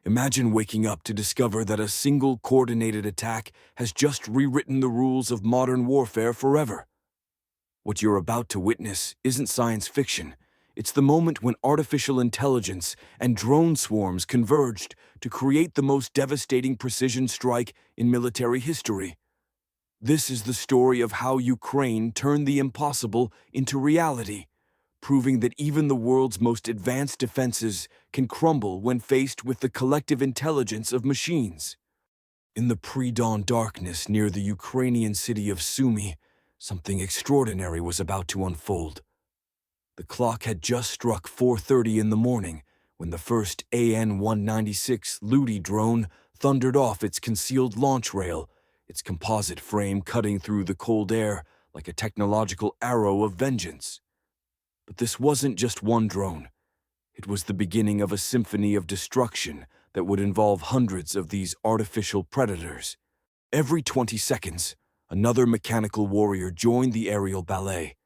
Imagine waking up to discover that a single coordinated attack has just rewritten the rules of modern warfare forever. What you're about to witness isn't science fiction. It's the moment when artificial intelligence and drone swarms converged to create the most devastating precision strike in military history. This is the story of how Ukraine turned the impossible into reality, proving that even the world's most advanced defenses can crumble when faced with the collective intelligence of machines. In the pre-dawn darkness near the Ukrainian city of Sumy, something extraordinary was about to unfold. The clock had just struck 4:30 in the morning when the first AN-196 Ludi drone thundered off its concealed launch rail, its composite frame cutting through the cold air like a technological arrow of vengeance. But this wasn't just one drone. It was the beginning of a symphony of destruction that would involve hundreds of these artificial predators. Every 20 seconds, another mechanical warrior joined the aerial ballet.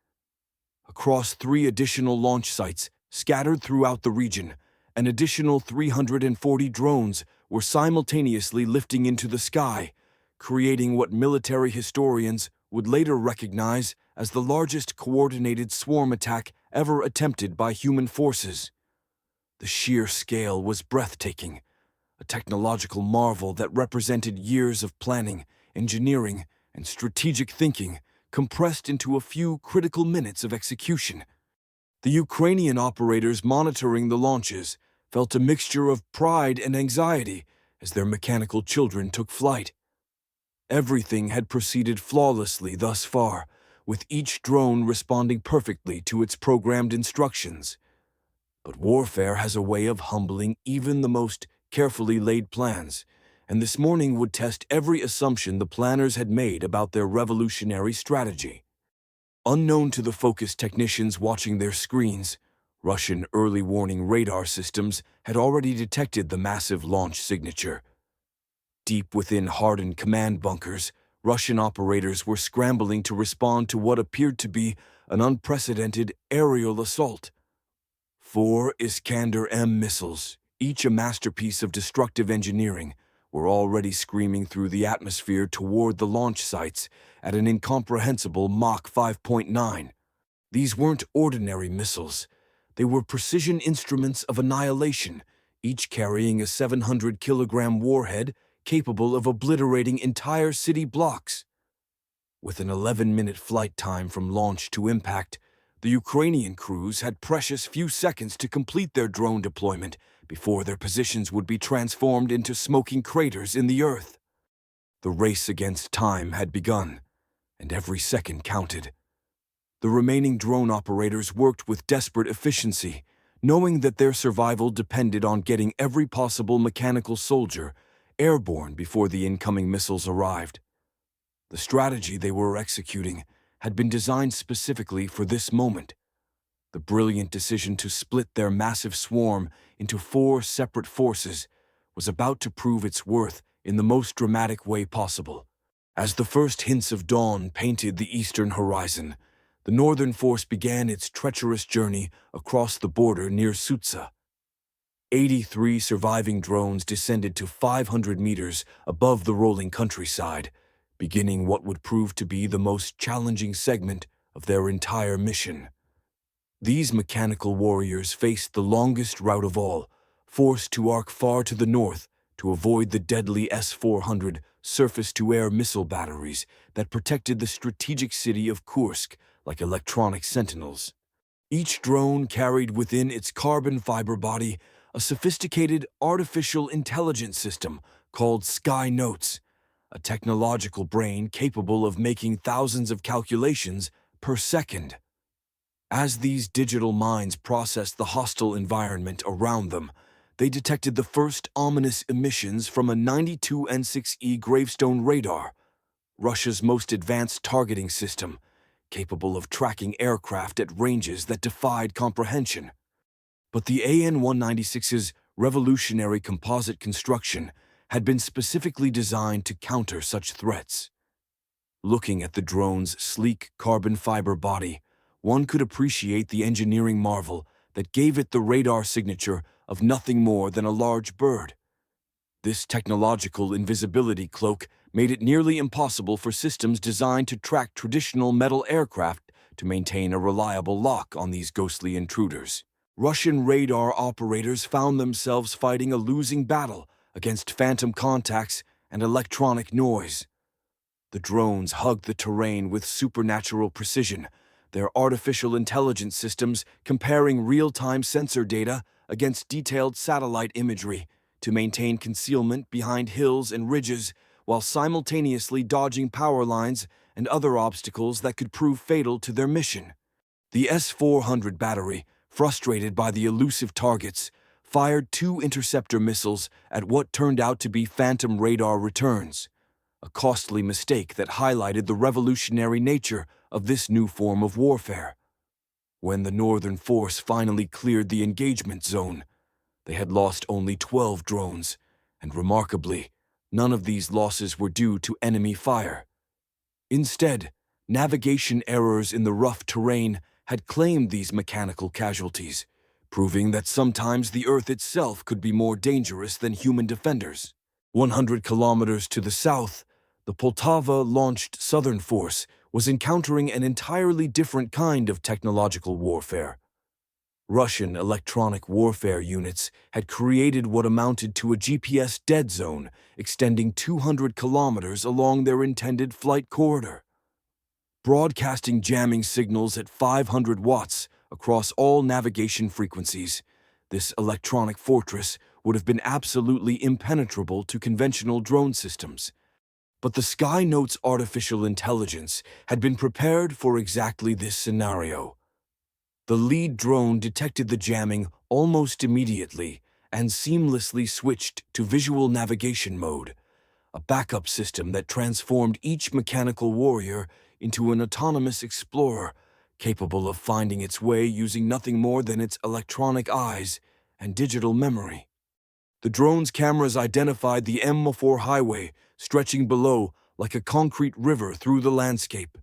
Across 3 additional launch sites scattered throughout the region, an additional 340 drones were simultaneously lifting into the sky, creating what military historians would later recognize as the largest coordinated swarm attack ever attempted by human forces. The sheer scale was breathtaking, a technological marvel that represented years of planning, engineering, and strategic thinking compressed into a few critical minutes of execution. The Ukrainian operators monitoring the launches felt a mixture of pride and anxiety as their mechanical children took flight. Everything had proceeded flawlessly thus far, with each drone responding perfectly to its programmed instructions. But warfare has a way of humbling even the most carefully laid plans, and this morning would test every assumption the planners had made about their revolutionary strategy. Unknown to the focused technicians watching their screens, Russian early warning radar systems had already detected the massive launch signature. Deep within hardened command bunkers, Russian operators were scrambling to respond to what appeared to be an unprecedented aerial assault. 4 Iskander-M missiles, each a masterpiece of destructive engineering, were already screaming through the atmosphere toward the launch sites at an incomprehensible Mach 5.9. These weren't ordinary missiles. They were precision instruments of annihilation, each carrying a 700-kilogram warhead capable of obliterating entire city blocks. With an 11-minute flight time from launch to impact, the Ukrainian crews had precious few seconds to complete their drone deployment before their positions would be transformed into smoking craters in the earth. The race against time had begun, and every second counted. The remaining drone operators worked with desperate efficiency, knowing that their survival depended on getting every possible mechanical soldier airborne before the incoming missiles arrived. The strategy they were executing had been designed specifically for this moment. The brilliant decision to split their massive swarm into 4 separate forces was about to prove its worth in the most dramatic way possible. As the first hints of dawn painted the eastern horizon, the northern force began its treacherous journey across the border near Sutsa. 83 surviving drones descended to 500 meters above the rolling countryside, beginning what would prove to be the most challenging segment of their entire mission. These mechanical warriors faced the longest route of all, forced to arc far to the north to avoid the deadly S-400 surface-to-air missile batteries that protected the strategic city of Kursk like electronic sentinels. Each drone carried within its carbon fiber body a sophisticated artificial intelligence system called Sky Notes, a technological brain capable of making thousands of calculations per second. As these digital minds processed the hostile environment around them, they detected the first ominous emissions from a 92 N6E gravestone radar, Russia's most advanced targeting system, capable of tracking aircraft at ranges that defied comprehension. But the AN-196's revolutionary composite construction had been specifically designed to counter such threats. Looking at the drone's sleek carbon fiber body, one could appreciate the engineering marvel that gave it the radar signature of nothing more than a large bird. This technological invisibility cloak made it nearly impossible for systems designed to track traditional metal aircraft to maintain a reliable lock on these ghostly intruders. Russian radar operators found themselves fighting a losing battle against phantom contacts and electronic noise. The drones hugged the terrain with supernatural precision, their artificial intelligence systems comparing real-time sensor data against detailed satellite imagery to maintain concealment behind hills and ridges while simultaneously dodging power lines and other obstacles that could prove fatal to their mission. The S-400 battery, frustrated by the elusive targets, fired 2 interceptor missiles at what turned out to be phantom radar returns, a costly mistake that highlighted the revolutionary nature of this new form of warfare. When the Northern force finally cleared the engagement zone, they had lost only 12 drones, and remarkably, none of these losses were due to enemy fire. Instead, navigation errors in the rough terrain had claimed these mechanical casualties, proving that sometimes the Earth itself could be more dangerous than human defenders. 100 kilometers to the south, the Poltava-launched Southern Force was encountering an entirely different kind of technological warfare. Russian electronic warfare units had created what amounted to a GPS dead zone extending 200 kilometers along their intended flight corridor. Broadcasting jamming signals at 500 watts across all navigation frequencies, this electronic fortress would have been absolutely impenetrable to conventional drone systems. But the Skynote's artificial intelligence had been prepared for exactly this scenario. The lead drone detected the jamming almost immediately and seamlessly switched to visual navigation mode, a backup system that transformed each mechanical warrior into an autonomous explorer capable of finding its way using nothing more than its electronic eyes and digital memory. The drone's cameras identified the M4 highway stretching below like a concrete river through the landscape.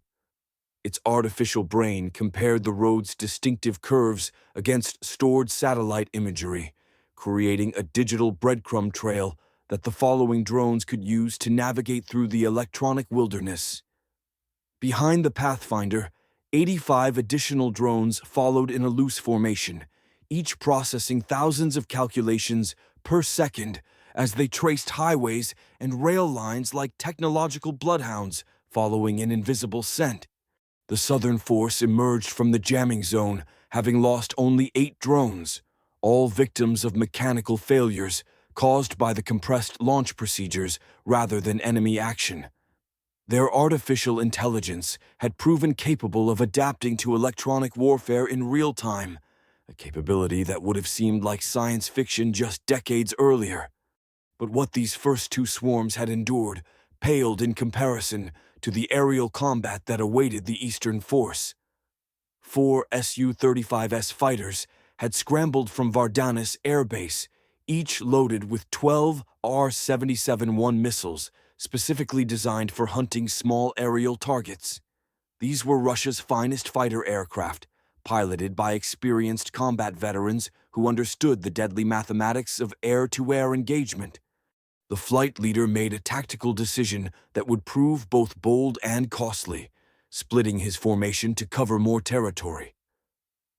Its artificial brain compared the road's distinctive curves against stored satellite imagery, creating a digital breadcrumb trail that the following drones could use to navigate through the electronic wilderness. Behind the Pathfinder, 85 additional drones followed in a loose formation, each processing thousands of calculations per second as they traced highways and rail lines like technological bloodhounds following an invisible scent. The Southern Force emerged from the jamming zone, having lost only 8 drones, all victims of mechanical failures caused by the compressed launch procedures rather than enemy action. Their artificial intelligence had proven capable of adapting to electronic warfare in real time, a capability that would have seemed like science fiction just decades earlier. But what these first 2 swarms had endured paled in comparison to the aerial combat that awaited the Eastern Force. 4 Su-35S fighters had scrambled from Vardanis Air Base, each loaded with 12 R-77-1 missiles, specifically designed for hunting small aerial targets. These were Russia's finest fighter aircraft, piloted by experienced combat veterans who understood the deadly mathematics of air-to-air engagement. The flight leader made a tactical decision that would prove both bold and costly, splitting his formation to cover more territory.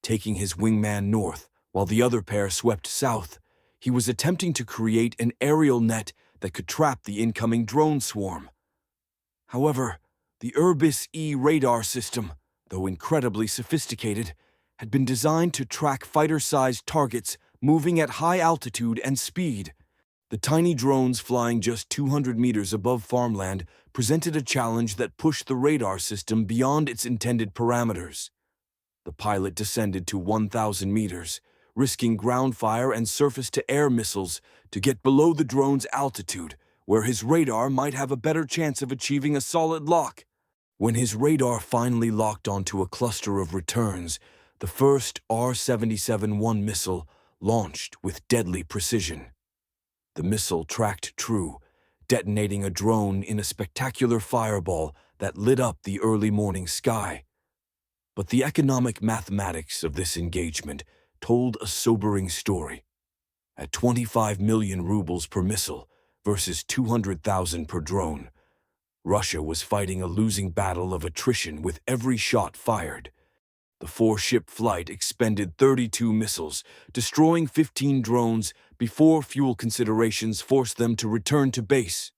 Taking his wingman north, while the other pair swept south, he was attempting to create an aerial net that could trap the incoming drone swarm. However, the Urbis-E radar system, though incredibly sophisticated, had been designed to track fighter-sized targets moving at high altitude and speed. The tiny drones flying just 200 meters above farmland presented a challenge that pushed the radar system beyond its intended parameters. The pilot descended to 1,000 meters, risking ground fire and surface-to-air missiles to get below the drone's altitude, where his radar might have a better chance of achieving a solid lock. When his radar finally locked onto a cluster of returns, the first R-77-1 missile launched with deadly precision. The missile tracked true, detonating a drone in a spectacular fireball that lit up the early morning sky. But the economic mathematics of this engagement told a sobering story. At 25 million rubles per missile, versus 200,000 per drone. Russia was fighting a losing battle of attrition with every shot fired. The four-ship flight expended 32 missiles, destroying 15 drones before fuel considerations forced them to return to base.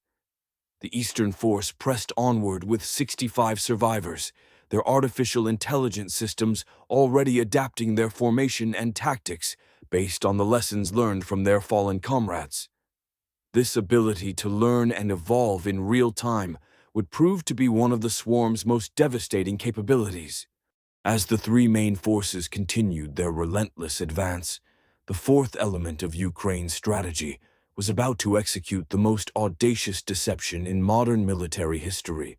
The Eastern Force pressed onward with 65 survivors, their artificial intelligence systems already adapting their formation and tactics based on the lessons learned from their fallen comrades. This ability to learn and evolve in real time would prove to be one of the swarm's most devastating capabilities. As the three main forces continued their relentless advance, the fourth element of Ukraine's strategy was about to execute the most audacious deception in modern military history.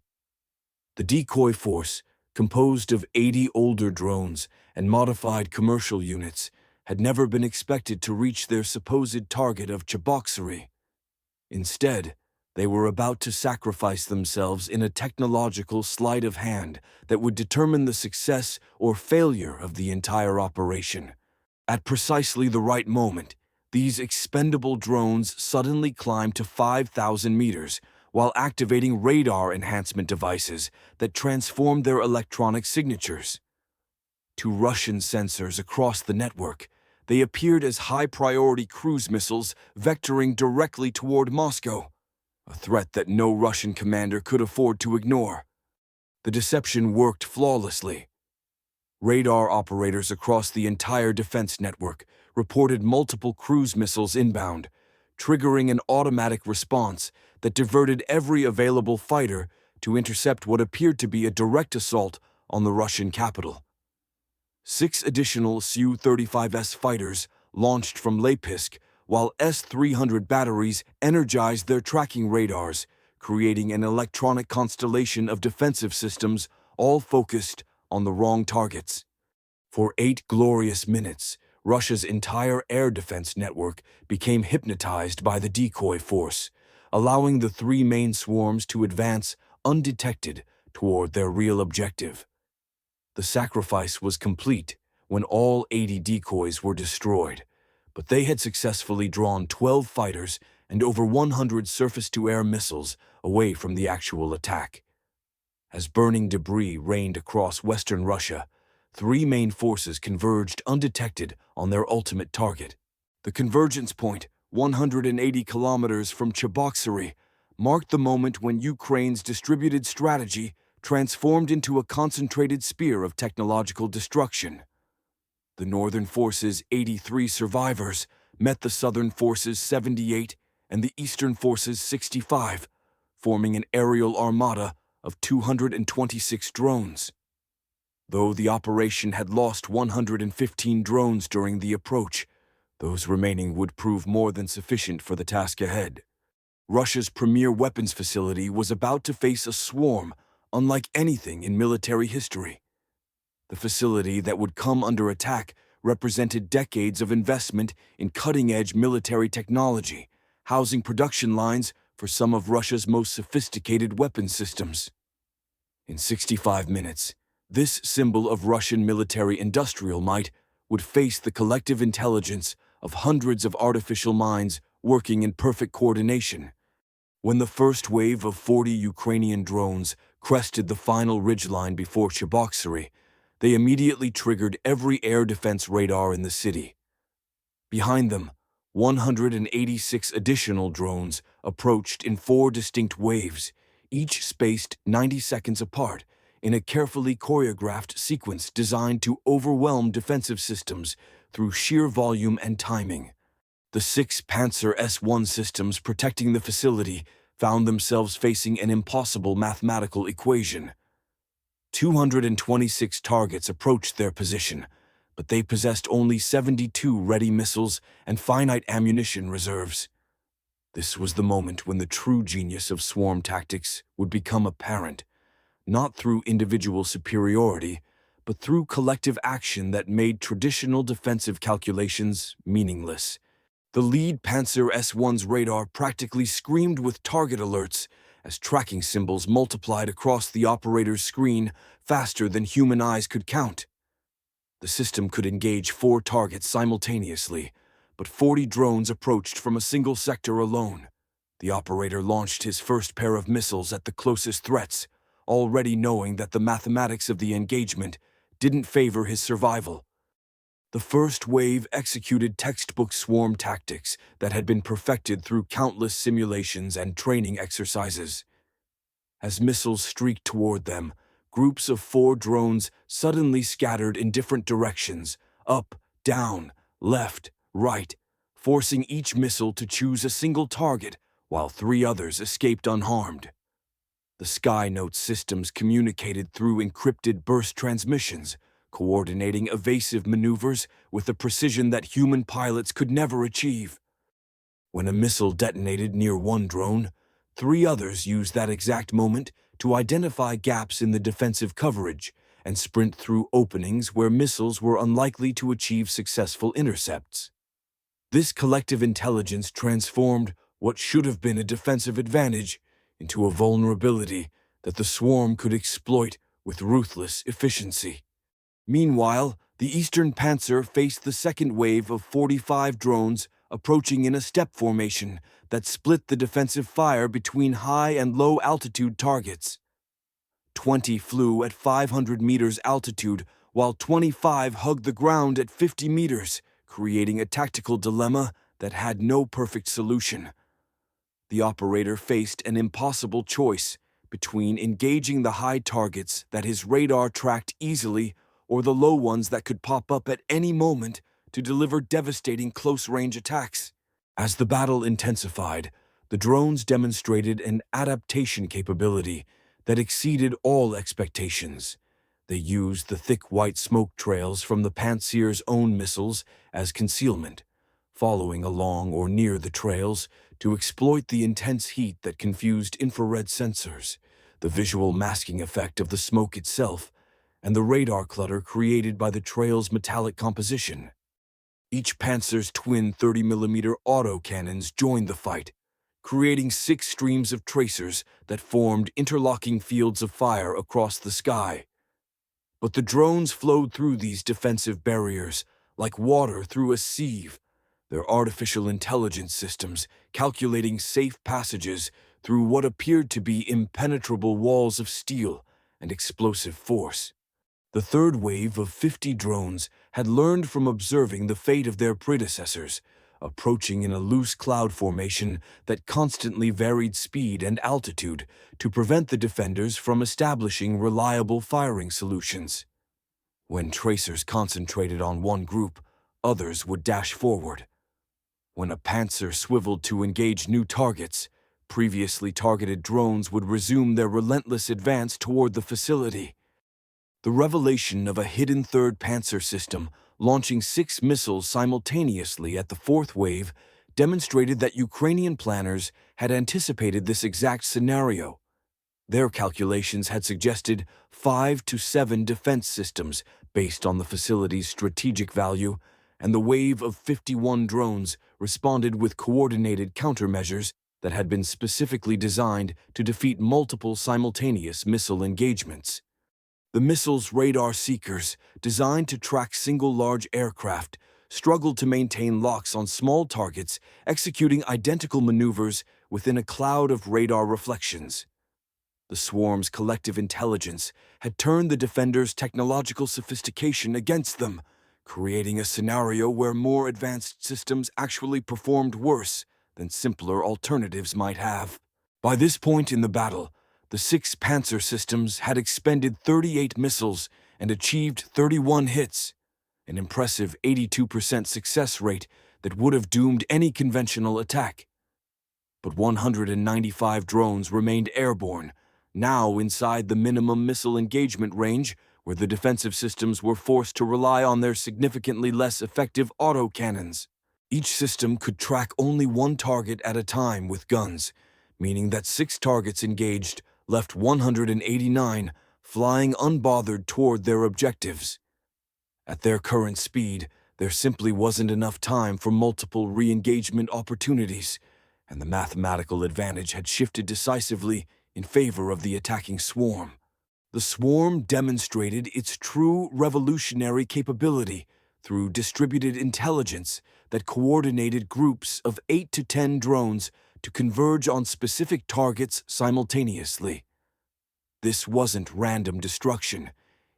The decoy force, composed of 80 older drones and modified commercial units, had never been expected to reach their supposed target of Cheboksary. Instead, they were about to sacrifice themselves in a technological sleight of hand that would determine the success or failure of the entire operation. At precisely the right moment, these expendable drones suddenly climbed to 5,000 meters while activating radar enhancement devices that transformed their electronic signatures. To Russian sensors across the network, they appeared as high-priority cruise missiles vectoring directly toward Moscow, a threat that no Russian commander could afford to ignore. The deception worked flawlessly. Radar operators across the entire defense network reported multiple cruise missiles inbound, triggering an automatic response that diverted every available fighter to intercept what appeared to be a direct assault on the Russian capital. 6 additional Su-35S fighters launched from Leypisk, while S-300 batteries energized their tracking radars, creating an electronic constellation of defensive systems all focused on the wrong targets. For 8 glorious minutes, Russia's entire air defense network became hypnotized by the decoy force, allowing the three main swarms to advance undetected toward their real objective. The sacrifice was complete when all 80 decoys were destroyed, but they had successfully drawn 12 fighters and over 100 surface-to-air missiles away from the actual attack. As burning debris rained across western Russia, three main forces converged undetected on their ultimate target. The convergence point, 180 kilometers from Cheboksary, marked the moment when Ukraine's distributed strategy transformed into a concentrated spear of technological destruction. The Northern Force's 83 survivors met the Southern Force's 78 and the Eastern Force's 65, forming an aerial armada of 226 drones. Though the operation had lost 115 drones during the approach, those remaining would prove more than sufficient for the task ahead. Russia's premier weapons facility was about to face a swarm unlike anything in military history. The facility that would come under attack represented decades of investment in cutting-edge military technology, housing production lines for some of Russia's most sophisticated weapon systems. In 65 minutes, this symbol of Russian military-industrial might would face the collective intelligence of hundreds of artificial minds working in perfect coordination. When the first wave of 40 Ukrainian drones crested the final ridgeline before Cheboksary, they immediately triggered every air defense radar in the city. Behind them, 186 additional drones approached in 4 distinct waves, each spaced 90 seconds apart, in a carefully choreographed sequence designed to overwhelm defensive systems through sheer volume and timing. The 6 Panzer S-1 systems protecting the facility found themselves facing an impossible mathematical equation. 226 targets approached their position, but they possessed only 72 ready missiles and finite ammunition reserves. This was the moment when the true genius of swarm tactics would become apparent, not through individual superiority, but through collective action that made traditional defensive calculations meaningless. The lead Panzer S-1's radar practically screamed with target alerts as tracking symbols multiplied across the operator's screen faster than human eyes could count. The system could engage 4 targets simultaneously, but 40 drones approached from a single sector alone. The operator launched his first pair of missiles at the closest threats, already knowing that the mathematics of the engagement didn't favor his survival. The first wave executed textbook swarm tactics that had been perfected through countless simulations and training exercises. As missiles streaked toward them, groups of 4 drones suddenly scattered in different directions, up, down, left, right, forcing each missile to choose a single target, while 3 others escaped unharmed. The Skynote systems communicated through encrypted burst transmissions, coordinating evasive maneuvers with a precision that human pilots could never achieve. When a missile detonated near one drone, 3 others used that exact moment to identify gaps in the defensive coverage and sprint through openings where missiles were unlikely to achieve successful intercepts. This collective intelligence transformed what should have been a defensive advantage into a vulnerability that the swarm could exploit with ruthless efficiency. Meanwhile, the Eastern Panzer faced the second wave of 45 drones approaching in a step formation that split the defensive fire between high and low altitude targets. 20 flew at 500 meters altitude, while 25 hugged the ground at 50 meters, creating a tactical dilemma that had no perfect solution. The operator faced an impossible choice between engaging the high targets that his radar tracked easily or the low ones that could pop up at any moment to deliver devastating close-range attacks. As the battle intensified, the drones demonstrated an adaptation capability that exceeded all expectations. They used the thick white smoke trails from the Panzer's own missiles as concealment, following along or near the trails to exploit the intense heat that confused infrared sensors, the visual masking effect of the smoke itself, and the radar clutter created by the trail's metallic composition. Each Panzer's twin 30mm autocannons joined the fight, creating 6 streams of tracers that formed interlocking fields of fire across the sky. But the drones flowed through these defensive barriers like water through a sieve, their artificial intelligence systems calculating safe passages through what appeared to be impenetrable walls of steel and explosive force. The third wave of 50 drones had learned from observing the fate of their predecessors, approaching in a loose cloud formation that constantly varied speed and altitude to prevent the defenders from establishing reliable firing solutions. When tracers concentrated on one group, others would dash forward. When a Panzer swiveled to engage new targets, previously targeted drones would resume their relentless advance toward the facility. The revelation of a hidden third Panzer system launching 6 missiles simultaneously at the fourth wave demonstrated that Ukrainian planners had anticipated this exact scenario. Their calculations had suggested 5 to 7 defense systems based on the facility's strategic value, and the wave of 51 drones responded with coordinated countermeasures that had been specifically designed to defeat multiple simultaneous missile engagements. The missile's radar seekers, designed to track single large aircraft, struggled to maintain locks on small targets, executing identical maneuvers within a cloud of radar reflections. The swarm's collective intelligence had turned the defenders' technological sophistication against them, creating a scenario where more advanced systems actually performed worse than simpler alternatives might have. By this point in the battle, the 6 Panzer systems had expended 38 missiles and achieved 31 hits, an impressive 82% success rate that would have doomed any conventional attack. But 195 drones remained airborne, now inside the minimum missile engagement range, where the defensive systems were forced to rely on their significantly less effective autocannons. Each system could track only one target at a time with guns, meaning that 6 targets engaged left 189 flying unbothered toward their objectives. At their current speed, there simply wasn't enough time for multiple re-engagement opportunities, and the mathematical advantage had shifted decisively in favor of the attacking swarm. The swarm demonstrated its true revolutionary capability through distributed intelligence that coordinated groups of 8 to 10 drones to converge on specific targets simultaneously. This wasn't random destruction.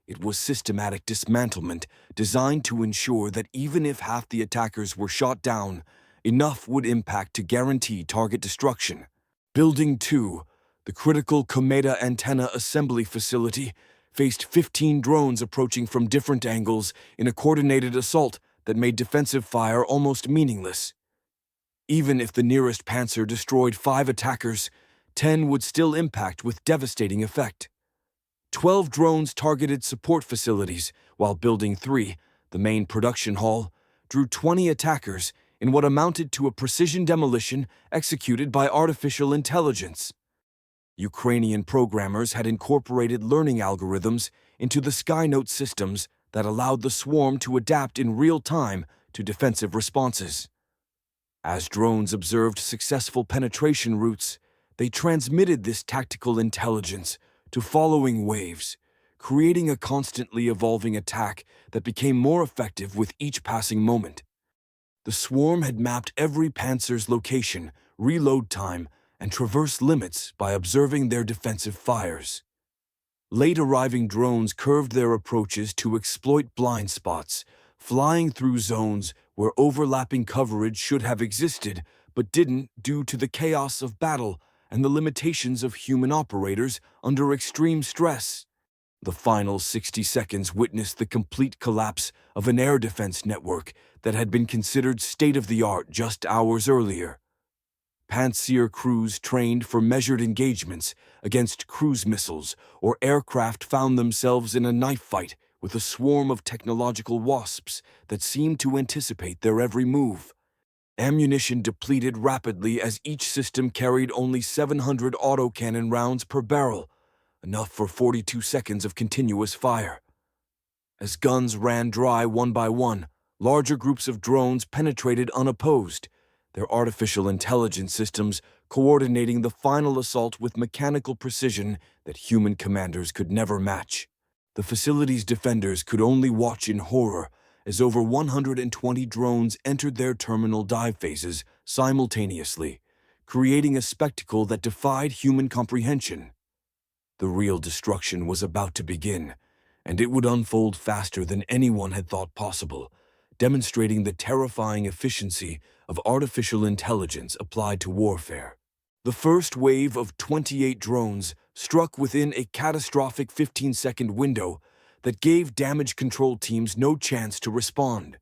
It was systematic dismantlement designed to ensure that even if half the attackers were shot down, enough would impact to guarantee target destruction. Building 2, the critical Kometa antenna assembly facility, faced 15 drones approaching from different angles in a coordinated assault that made defensive fire almost meaningless. Even if the nearest Panzer destroyed 5 attackers, 10 would still impact with devastating effect. 12 drones targeted support facilities, while Building 3, the main production hall, drew 20 attackers in what amounted to a precision demolition executed by artificial intelligence. Ukrainian programmers had incorporated learning algorithms into the Skynote systems that allowed the swarm to adapt in real time to defensive responses. As drones observed successful penetration routes, they transmitted this tactical intelligence to following waves, creating a constantly evolving attack that became more effective with each passing moment. The swarm had mapped every Panzer's location, reload time, and traverse limits by observing their defensive fires. Late-arriving drones curved their approaches to exploit blind spots, flying through zones where overlapping coverage should have existed but didn't due to the chaos of battle and the limitations of human operators under extreme stress. The final 60 seconds witnessed the complete collapse of an air defense network that had been considered state-of-the-art just hours earlier. Panzer crews trained for measured engagements against cruise missiles or aircraft found themselves in a knife fight with a swarm of technological wasps that seemed to anticipate their every move. Ammunition depleted rapidly as each system carried only 700 autocannon rounds per barrel, enough for 42 seconds of continuous fire. As guns ran dry one by one, larger groups of drones penetrated unopposed, their artificial intelligence systems coordinating the final assault with mechanical precision that human commanders could never match. The facility's defenders could only watch in horror as over 120 drones entered their terminal dive phases simultaneously, creating a spectacle that defied human comprehension. The real destruction was about to begin, and it would unfold faster than anyone had thought possible, demonstrating the terrifying efficiency of artificial intelligence applied to warfare. The first wave of 28 drones struck within a catastrophic 15-second window that gave damage control teams no chance to respond.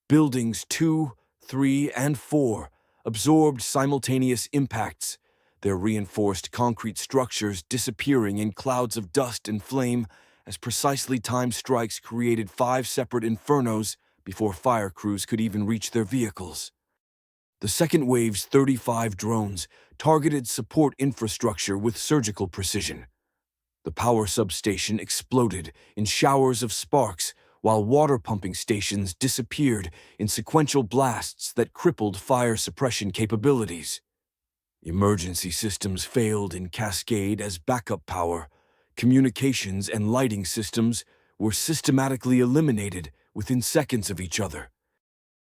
Buildings 2, 3, and 4 absorbed simultaneous impacts, their reinforced concrete structures disappearing in clouds of dust and flame as precisely timed strikes created 5 separate infernos before fire crews could even reach their vehicles. The second wave's 35 drones targeted support infrastructure with surgical precision. The power substation exploded in showers of sparks, while water pumping stations disappeared in sequential blasts that crippled fire suppression capabilities. Emergency systems failed in cascade as backup power, communications and lighting systems were systematically eliminated within seconds of each other.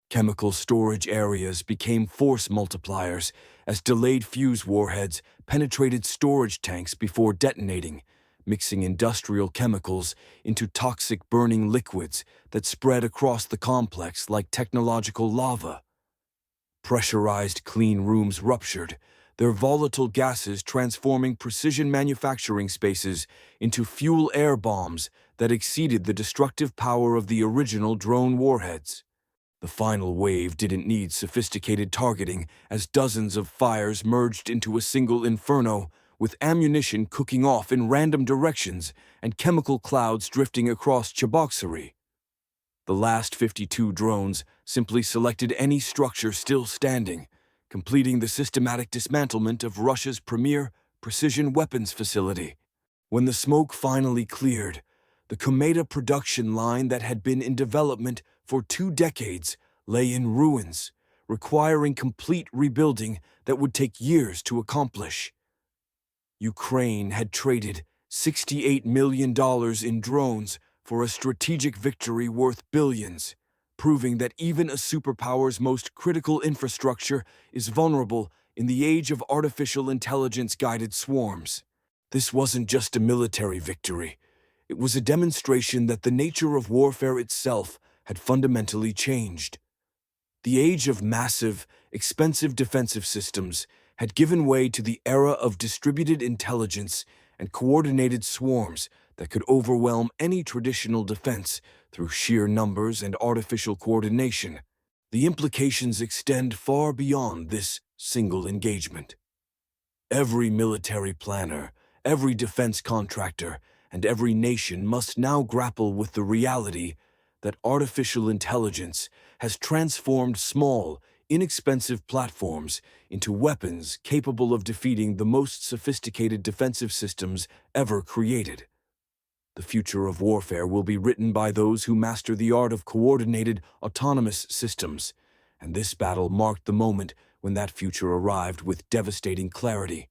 Chemical storage areas became force multipliers as delayed fuse warheads penetrated storage tanks before detonating, mixing industrial chemicals into toxic burning liquids that spread across the complex like technological lava. Pressurized clean rooms ruptured, their volatile gases transforming precision manufacturing spaces into fuel-air bombs that exceeded the destructive power of the original drone warheads. The final wave didn't need sophisticated targeting as dozens of fires merged into a single inferno, with ammunition cooking off in random directions and chemical clouds drifting across Cheboksary. The last 52 drones simply selected any structure still standing, completing the systematic dismantlement of Russia's premier precision weapons facility. When the smoke finally cleared, the Kometa production line that had been in development for 2 decades lay in ruins, requiring complete rebuilding that would take years to accomplish. Ukraine had traded $68 million in drones for a strategic victory worth billions, proving that even a superpower's most critical infrastructure is vulnerable in the age of artificial intelligence-guided swarms. This wasn't just a military victory. It was a demonstration that the nature of warfare itself had fundamentally changed. The age of massive, expensive defensive systems had given way to the era of distributed intelligence and coordinated swarms that could overwhelm any traditional defense through sheer numbers and artificial coordination. The implications extend far beyond this single engagement. Every military planner, every defense contractor, and every nation must now grapple with the reality that artificial intelligence has transformed small, inexpensive platforms into weapons capable of defeating the most sophisticated defensive systems ever created. The future of warfare will be written by those who master the art of coordinated, autonomous systems, and this battle marked the moment when that future arrived with devastating clarity.